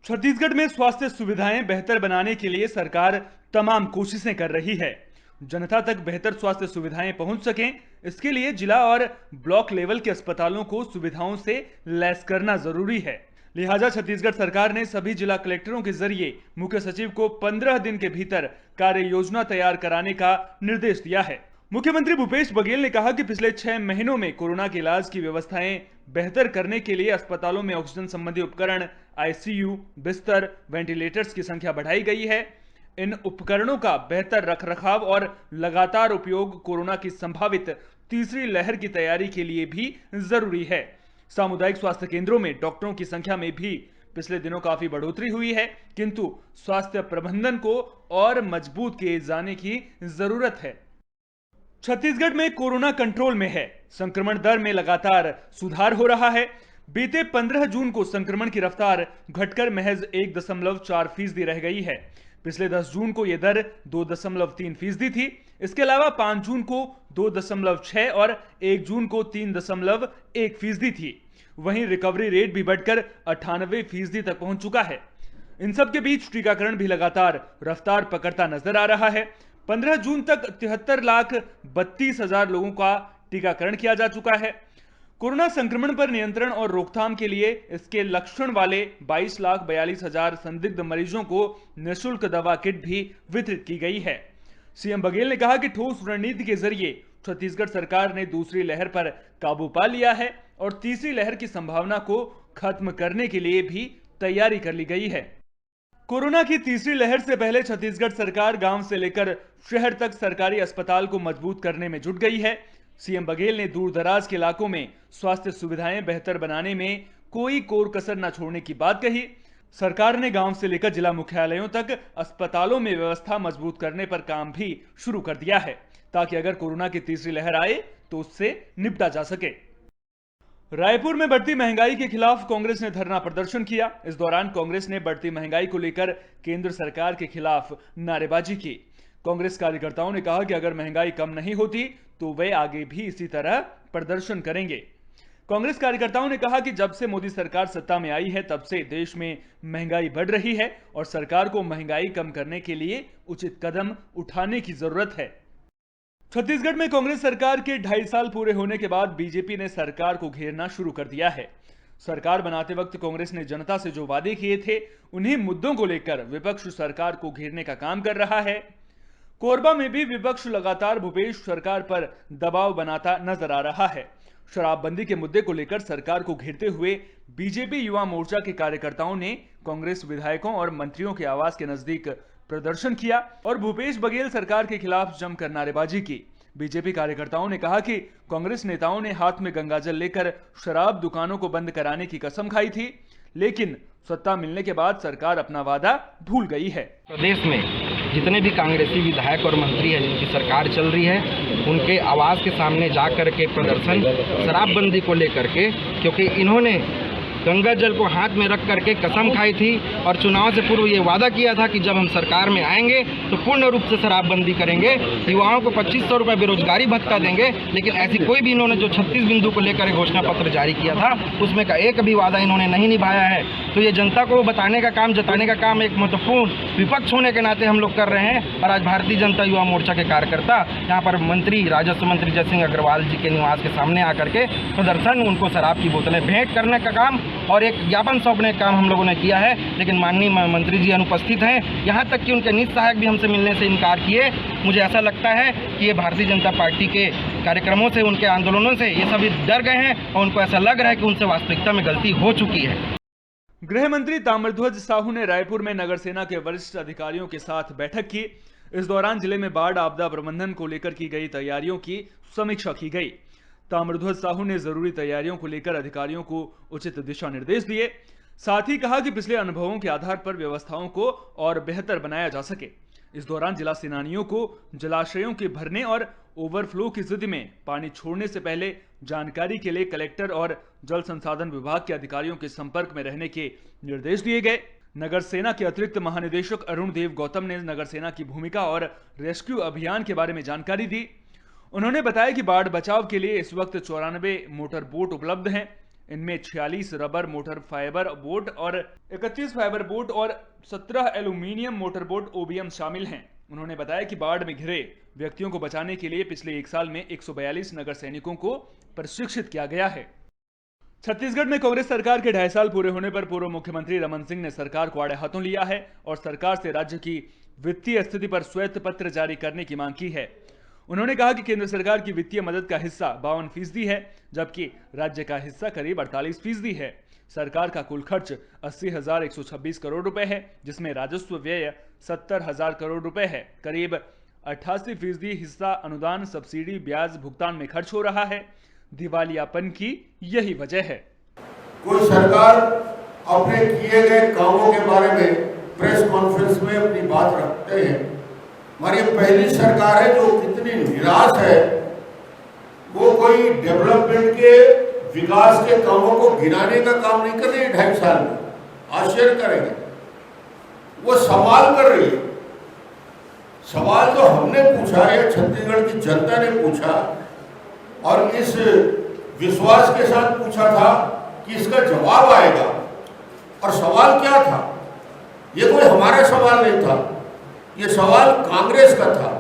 छत्तीसगढ़ में स्वास्थ्य सुविधाएं बेहतर बनाने के लिए सरकार तमाम कोशिशें कर रही है। जनता तक बेहतर स्वास्थ्य सुविधाएं पहुंच सकें, इसके लिए जिला और ब्लॉक लेवल के अस्पतालों को सुविधाओं से लैस करना जरूरी है। लिहाजा छत्तीसगढ़ सरकार ने सभी जिला कलेक्टरों के जरिए मुख्य सचिव को 15 दिन के भीतर कार्य योजना तैयार कराने का निर्देश दिया है। मुख्यमंत्री भूपेश बघेल ने कहा कि पिछले 6 महीनों में कोरोना के इलाज की व्यवस्थाएं बेहतर करने के लिए अस्पतालों में ऑक्सीजन संबंधी उपकरण, आईसीयू, बिस्तर, वेंटिलेटर्स की संख्या बढ़ाई गई है। इन उपकरणों का बेहतर रखरखाव और लगातार उपयोग कोरोना की संभावित तीसरी लहर की तैयारी के लिए भी जरूरी है। सामुदायिक स्वास्थ्य केंद्रों में डॉक्टरों की संख्या में भी पिछले दिनों काफी बढ़ोतरी हुई है, किंतु स्वास्थ्य प्रबंधन को और मजबूत किए जाने की जरूरत है। छत्तीसगढ़ में कोरोना कंट्रोल में है। संक्रमण दर में लगातार सुधार हो रहा है। बीते 15 जून को संक्रमण की रफ्तार घटकर महज 1.4% रह गई है। पिछले 10 जून को यह दर 2.3% थी। इसके अलावा 5 जून को 2.6 और 1 जून को 3.1% थी। वहीं रिकवरी रेट भी बढ़कर 98% तक पहुंच चुका है। इन सब के बीच टीकाकरण भी लगातार रफ्तार पकड़ता नजर आ रहा है। 15 जून तक 73,32,000 लोगों का टीकाकरण किया जा चुका है। कोरोना संक्रमण पर नियंत्रण और रोकथाम के लिए इसके लक्षण वाले 22,42,000 संदिग्ध मरीजों को निःशुल्क दवा किट भी वितरित की गई है। सीएम बघेल ने कहा कि ठोस रणनीति के जरिए छत्तीसगढ़ सरकार ने दूसरी लहर पर काबू पा लिया है और तीसरी लहर की संभावना को खत्म करने के लिए भी तैयारी कर ली गई है। कोरोना की तीसरी लहर से पहले छत्तीसगढ़ सरकार गांव से लेकर शहर तक सरकारी अस्पताल को मजबूत करने में जुट गई है। सीएम बघेल ने दूर दराज के इलाकों में स्वास्थ्य सुविधाएं बेहतर बनाने में कोई कोर कसर न छोड़ने की बात कही। सरकार ने गांव से लेकर जिला मुख्यालयों तक अस्पतालों में व्यवस्था मजबूत करने पर काम भी शुरू कर दिया है, ताकि अगर कोरोना की तीसरी लहर आए तो उससे निपटा जा सके। रायपुर में बढ़ती महंगाई के खिलाफ कांग्रेस ने धरना प्रदर्शन किया। इस दौरान कांग्रेस ने बढ़ती महंगाई को लेकर केंद्र सरकार के खिलाफ नारेबाजी की। कांग्रेस कार्यकर्ताओं ने कहा कि अगर महंगाई कम नहीं होती तो वे आगे भी इसी तरह प्रदर्शन करेंगे। कांग्रेस कार्यकर्ताओं ने कहा कि जब से मोदी सरकार सत्ता में आई है तब से देश में महंगाई बढ़ रही है और सरकार को महंगाई कम करने के लिए उचित कदम उठाने की जरूरत है। छत्तीसगढ़ में कांग्रेस सरकार के 2.5 साल पूरे होने के बाद बीजेपी ने सरकार को घेरना शुरू कर दिया है। सरकार बनाते वक्त कांग्रेस ने जनता से जो वादे किए थे, उन्हीं मुद्दों को लेकर विपक्ष सरकार को घेरने का काम कर रहा है। कोरबा में भी विपक्ष लगातार भूपेश सरकार पर दबाव बनाता नजर आ रहा है। शराबबंदी के मुद्दे को लेकर सरकार को घेरते हुए बीजेपी युवा मोर्चा के कार्यकर्ताओं ने कांग्रेस विधायकों और मंत्रियों के आवास के नजदीक प्रदर्शन किया और भूपेश बघेल सरकार के खिलाफ जमकर नारेबाजी की। बीजेपी कार्यकर्ताओं ने कहा कि कांग्रेस नेताओं ने हाथ में गंगाजल लेकर शराब दुकानों को बंद कराने की कसम खाई थी, लेकिन सत्ता मिलने के बाद सरकार अपना वादा भूल गई है। प्रदेश में जितने भी कांग्रेसी विधायक और मंत्री हैं जिनकी सरकार चल रही है, उनके आवास के सामने जा कर के प्रदर्शन शराबबंदी को लेकर के, क्योंकि इन्होंने गंगा जल को हाथ में रख करके कसम खाई थी और चुनाव से पूर्व ये वादा किया था कि जब हम सरकार में आएंगे तो पूर्ण रूप से शराबबंदी करेंगे, युवाओं को 2500 रुपये बेरोजगारी भत्ता देंगे। लेकिन ऐसी कोई भी इन्होंने जो 36 बिंदु को लेकर घोषणा पत्र जारी किया था उसमें का एक भी वादा इन्होंने नहीं निभाया है। तो ये जनता को बताने का काम, जताने का काम एक महत्वपूर्ण विपक्ष होने के नाते हम लोग कर रहे हैं। और आज भारतीय जनता युवा मोर्चा के कार्यकर्ता यहाँ पर मंत्री, राजस्व मंत्री जय सिंह अग्रवाल जी के निवास के सामने आकर के प्रदर्शन, उनको शराब की बोतलें भेंट करने का काम और एक ज्ञापन सौंपने का काम हम लोगों ने किया है। लेकिन माननीय मंत्री जी अनुपस्थित हैं, यहाँ तक कि उनके निज सहायक भी हमसे मिलने से इनकार किए। मुझे ऐसा लगता है कि ये भारतीय जनता पार्टी के कार्यक्रमों से, उनके आंदोलनों से ये सभी डर गए हैं और उनको ऐसा लग रहा है कि उनसे वास्तविकता में गलती हो चुकी है। गृह मंत्री ताम्रध्वज साहू ने रायपुर में नगर सेना के वरिष्ठ अधिकारियों के साथ बैठक की। इस दौरान जिले में बाढ़ आपदा प्रबंधन को लेकर की गई तैयारियों की समीक्षा की गई। ताम्रध्वज साहू ने जरूरी तैयारियों को लेकर अधिकारियों को उचित दिशा निर्देश दिए। साथ ही कहा कि पिछले अनुभवों के आधार पर व्यवस्थाओं को और बेहतर बनाया जा सके। इस दौरान जिला सेनानियों को जलाशयों के भरने और ओवरफ्लो की स्थिति में पानी छोड़ने से पहले जानकारी के लिए कलेक्टर और जल संसाधन विभाग के अधिकारियों के संपर्क में रहने के निर्देश दिए गए। नगर सेना के अतिरिक्त महानिदेशक अरुण देव गौतम ने नगर सेना की भूमिका और रेस्क्यू अभियान के बारे में जानकारी दी। उन्होंने बताया कि बाढ़ बचाव के लिए इस वक्त 94 मोटर बोट उपलब्ध हैं। इनमें 46 रबर मोटर फाइबर बोट और 31 फाइबर बोट और 17 एल्यूमिनियम मोटर बोट OBM शामिल हैं। उन्होंने बताया कि बाढ़ में घिरे व्यक्तियों को बचाने के लिए पिछले 1 साल में 142 नगर सैनिकों को प्रशिक्षित किया गया है। छत्तीसगढ़ में कांग्रेस सरकार के 2.5 साल पूरे होने पर पूर्व मुख्यमंत्री रमन सिंह ने सरकार को आड़े हाथों लिया है और सरकार से राज्य की वित्तीय स्थिति पर श्वेत पत्र जारी करने की मांग की है। उन्होंने कहा कि केंद्र सरकार की वित्तीय मदद का हिस्सा 52% है, जबकि राज्य का हिस्सा करीब 48% है। सरकार का कुल खर्च 80,126 करोड़ रुपए है, जिसमें राजस्व व्यय 70,000 करोड़ रुपए है। करीब 88% हिस्सा अनुदान, सब्सिडी, ब्याज भुगतान में खर्च हो रहा है। दिवालियापन की यही वजह है। कोई सरकार अपने किए गए कामों के बारे में प्रेस कॉन्फ्रेंस में अपनी बात रखते हैं। हमारी पहली सरकार है जो कितनी निराश है, वो कोई डेवलपमेंट के विकास के कामों को गिनाने का काम नहीं कर रही है 2.5 साल में। आश्चर्य करेंगे, वो सवाल कर रही है। सवाल जो हमने पूछा या छत्तीसगढ़ की जनता ने पूछा और इस विश्वास के साथ पूछा था कि इसका जवाब आएगा। और सवाल क्या था? ये कोई हमारा सवाल नहीं था, ये सवाल कांग्रेस का था।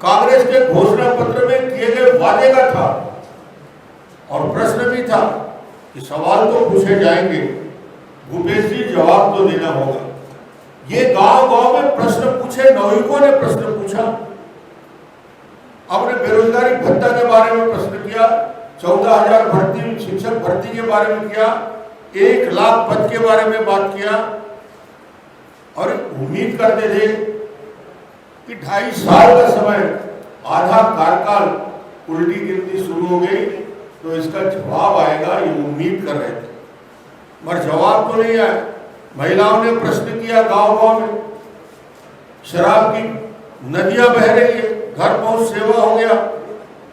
कांग्रेस के घोषणा पत्र में किए गए वादे का था और प्रश्न भी था कि सवाल तो पूछे जाएंगे, भूपेश जी जवाब तो देना होगा। ये गांव-गांव में प्रश्न पूछे, नागरिकों ने प्रश्न पूछा। आपने बेरोजगारी भत्ता के बारे में प्रश्न किया, 14,000 भर्ती, शिक्षक भर्ती के बारे में किया, 1 लाख पद के बारे में बात किया और उम्मीद करते थे कि 2.5 साल का समय, आधा कार्यकाल, उल्टी गिनती शुरू हो गई तो इसका जवाब आएगा, ये उम्मीद कर रहे थे, मगर जवाब तो नहीं आया। महिलाओं ने प्रश्न किया गांव-गांव में, शराब की नदियां बह रही है, घर पहुंच सेवा हो गया।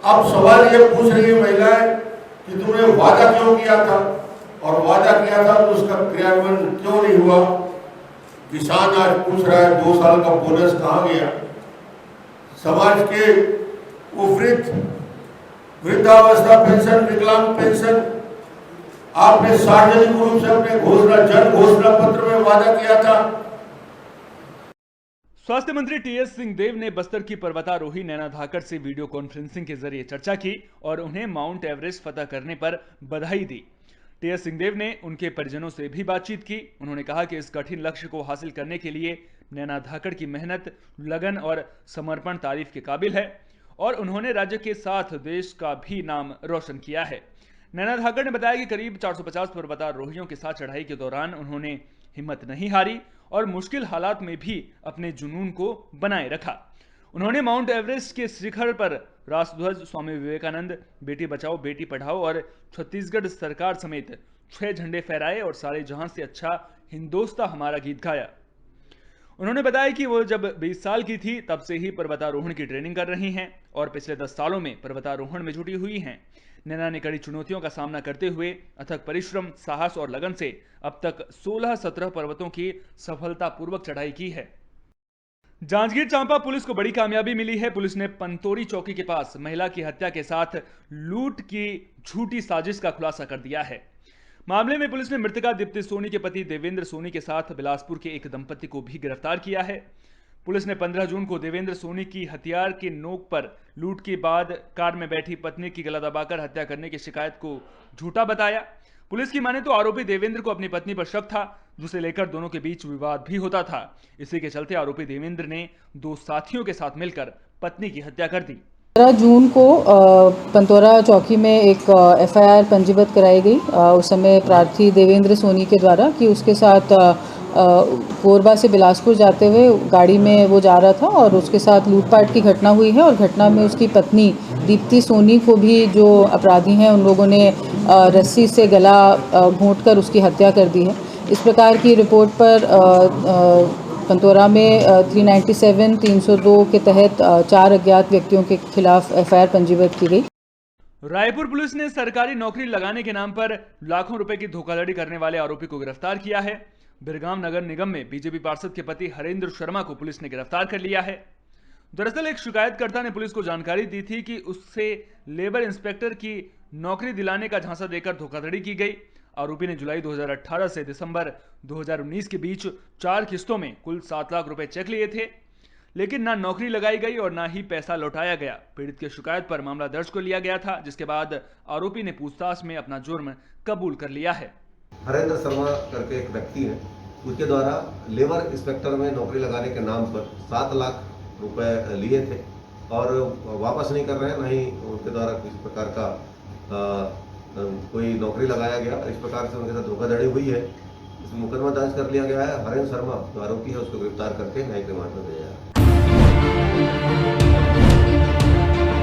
अब सवाल ये पूछ रही है महिलाएं कि तुमने वादा क्यों किया था, और वादा किया था तो उसका क्रियान्वयन क्यों नहीं हुआ। किसान आज पूछ रहा है 2 साल का बोनस कहाँ गया। समाज के वो वृद्धावस्था पेंशन, विकलांग पेंशन, आपने सार्वजनिक रूप से अपने जन घोषणा पत्र में वादा किया था। स्वास्थ्य मंत्री टीएस सिंहदेव ने बस्तर की पर्वतारोही नैना धाकड़ से वीडियो कॉन्फ्रेंसिंग के जरिए चर्चा की और उन्हें माउंट एवरेस्ट फतह करने पर बधाई दी। टीएस सिंहदेव ने उनके परिजनों से भी बातचीत की। उन्होंने कहा कि इस कठिन लक्ष्य को हासिल करने के लिए नैना धाकड़ की मेहनत, लगन और समर्पण तारीफ के काबिल है और उन्होंने राज्य के साथ देश का भी नाम रोशन किया है। नैना धाकड़ ने बताया कि करीब 450 पर्वतारोहियों के साथ चढ़ाई के दौरान उन्होंने हिम्मत नहीं हारी और मुश्किल हालात में भी अपने जुनून को बनाए रखा। उन्होंने माउंट एवरेस्ट के शिखर पर राष्ट्रध्वज, स्वामी विवेकानंद, बेटी बचाओ बेटी पढ़ाओ और छत्तीसगढ़ सरकार समेत 6 झंडे फहराए और सारे जहां से अच्छा हिंदोस्ता हमारा गीत गाया। उन्होंने बताया कि वो जब 20 साल की थी तब से ही पर्वतारोहण की ट्रेनिंग कर रही हैं और पिछले 10 सालों में पर्वतारोहण में जुटी हुई हैं। नैना ने कड़ी चुनौतियों का सामना करते हुए अथक परिश्रम, साहस और लगन से अब तक 16-17 पर्वतों की सफलतापूर्वक चढ़ाई की है। जांजगीर चांपा पुलिस को बड़ी कामयाबी मिली है। पुलिस ने पंतोरी चौकी के पास महिला की हत्या के साथ लूट की झूठी साजिश का खुलासा कर दिया है। मामले में पुलिस ने मृतका दीप्ति सोनी के पति देवेंद्र सोनी के साथ बिलासपुर के एक दंपति को भी गिरफ्तार किया है। पुलिस ने 15 जून को देवेंद्र सोनी की हथियार के नोक पर लूट के बाद कार में बैठी पत्नी की गला दबाकर हत्या करने की शिकायत को झूठा बताया। पुलिस की माने तो आरोपी देवेंद्र को अपनी पत्नी पर शक था, जिसे लेकर दोनों के बीच विवाद भी होता था। इसी के चलते आरोपी देवेंद्र ने 2 साथियों के साथ मिलकर पत्नी की हत्या कर दी। 15 जून को पंतोरा चौकी में एक एफआईआर पंजीबद्ध कराई गई उस समय प्रार्थी देवेंद्र सोनी के द्वारा कि उसके साथ कोरबा से बिलासपुर जाते हुए गाड़ी में वो जा रहा था और उसके साथ लूटपाट की घटना हुई है और घटना में उसकी पत्नी दीप्ति सोनी को भी जो अपराधी हैं उन लोगों ने रस्सी से गला घोंटकर उसकी हत्या कर दी है। इस प्रकार की रिपोर्ट पर पंतोरा में 397, 302 के तहत 4 अज्ञात व्यक्तियों के खिलाफ एफआईआर पंजीबद्ध की गई। रायपुर पुलिस ने सरकारी नौकरी लगाने के नाम पर लाखों रुपए की धोखाधड़ी करने वाले आरोपी को गिरफ्तार किया है। बिरगाम नगर निगम में बीजेपी पार्षद के पति हरेंद्र शर्मा को पुलिस ने गिरफ्तार कर लिया है। दरअसल एक शिकायतकर्ता ने पुलिस को जानकारी दी थी कि उससे लेबर इंस्पेक्टर की नौकरी दिलाने का झांसा देकर धोखाधड़ी की गई। आरोपी ने जुलाई 2018 से दिसंबर 2019 के बीच 4 किस्तों में कुल 7 लाख रुपए चेक लिए थे, लेकिन ना नौकरी लगाई गई और ना ही पैसा लौटाया गया। पीड़ित की शिकायत पर मामला दर्ज कर लिया गया था, जिसके बाद आरोपी ने पूछताछ में अपना जुर्म कबूल कर लिया है। हरेंद्र शर्मा करके एक व्यक्ति है, उसके द्वारा लेबर इंस्पेक्टर में नौकरी लगाने के नाम पर 7 लाख रुपए लिए थे और वापस नहीं कर रहे हैं, ना ही उनके द्वारा किसी प्रकार का कोई नौकरी लगाया गया। इस प्रकार से उनके साथ धोखाधड़ी हुई है। इसमें मुकदमा दर्ज कर लिया गया है। हरेंद्र शर्मा जो आरोपी है उसको गिरफ्तार करके न्यायिक रिमांड में भेजा है।